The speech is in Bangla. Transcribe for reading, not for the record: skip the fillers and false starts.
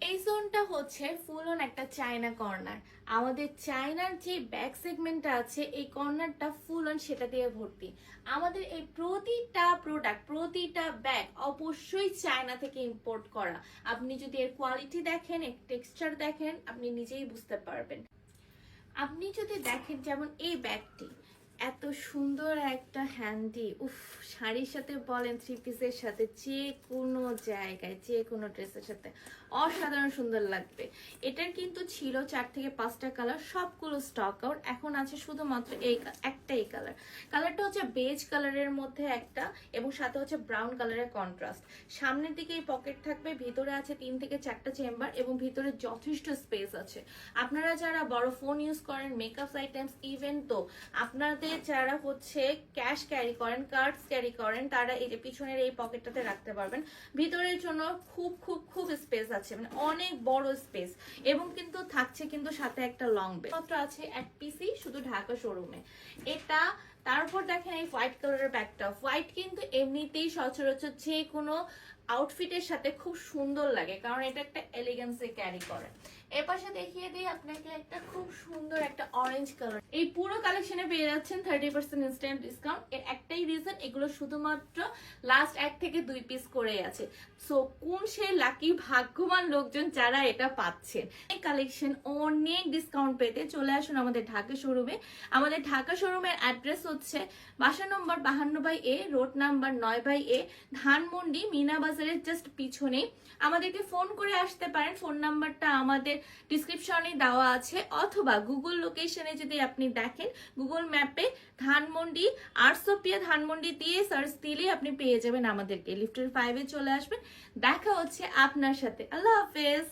এই জোনটা হচ্ছে ফুল অন একটা চায়না কর্নার। আমাদের চায়নার যে ব্যাক সেগমেন্টটা আছে এই কর্নারটা ফুল অন সেটা দিয়ে ভর্তি। আমাদের এই প্রতিটা প্রোডাক্ট প্রতিটা ব্যাগ অবশ্যই চায়না থেকে ইম্পোর্ট করা। আপনি যদি এর কোয়ালিটি দেখেন, এর টেক্সচার দেখেন, আপনি নিজেই বুঝতে পারবেন। আপনি যদি দেখেন যেমন এই ব্যাগটি এত সুন্দর একটা হ্যান্ডি, উফ, শাড়ির সাথে বলেন থ্রি পিসের সাথে যে কোনো জায়গায় যে কোনো ড্রেসের সাথে অসাধারণ সুন্দর লাগবে। এটার কিন্তু ছিল 4 থেকে 5টা কালার, সবগুলো স্টক আউট। এখন আছে শুধুমাত্র একটাই কালার। কালারটা হচ্ছে বেজ কালারের মধ্যে একটা, এবং সাথে হচ্ছে ব্রাউন কালারের কন্ট্রাস্ট। সামনের দিকে এই পকেট থাকবে, ভিতরে আছে 3 থেকে 4টা চেম্বার এবং ভিতরে যথেষ্ট স্পেস আছে। আপনারা যারা বড় ফোন ইউজ করেন, মেকআপ আইটেমস, ইভেন তো আপনাদের যারা হচ্ছে ক্যাশ ক্যারি করেন, কার্ডস ক্যারি করেন, তারা এই যে পিছনের এই পকেটটাতে রাখতে পারবেন। ভিতরের জন্য খুব খুব খুব স্পেস আছে, মানে অনেক বড় স্পেস, এবং কিন্তু থাকছে কিন্তু সাথে একটা লং বেড। মাত্র আছে এক পিসই শুধু ঢাকা শোরুমে এটা। তারপর দেখেন এই হোয়াইট কালারের ব্যাগটা। হোয়াইট কিন্তু এমনিতেই সচরাচর যে কোনো আউটফিটের সাথে খুব সুন্দর লাগে, কারণ এটা একটা এলিগেন্সে ক্যারি করে। এর পাশে দেখিয়ে দিই আপনাকে একটা খুব সুন্দর একটা অরেঞ্জ কালার। এই পুরো কালেকশনে পেয়ে যাচ্ছেন 30% ইনস্ট্যান্ট ডিসকাউন্ট। এর একটাই রিজন, এগুলো শুধুমাত্র লাস্ট 1 থেকে 2 পিস করে আছে। সো কোন সেই লাকি ভাগ্যবান লোকজন যারা এটা পাচ্ছেন। এই কালেকশন অনেক ডিসকাউন্ট পেতে চলে আসুন আমাদের ঢাকা শোরুমে। আমাদের ঢাকা শোরুমের অ্যাড্রেস হচ্ছে বাসা number 52/A, road number 9/A, Dhanmondi মিনা বাজারের জাস্ট পিছনে। আমাদেরকে ফোন করে আসতে পারেন, ফোন নাম্বারটা আমাদের ডিসক্রিপশনে দেওয়া আছে, অথবা গুগল লোকেশনে যদি আপনি দেখেন, গুগল ম্যাপে ধানমন্ডি আরসোপিয়া ধানমন্ডি দিয়ে সার্চ দিলে আপনি পেয়ে যাবেন আমাদেরকে। লিফটের 5-এ চলে আসবেন। দেখা হচ্ছে আপনার সাথে। আল্লাহ হাফেজ।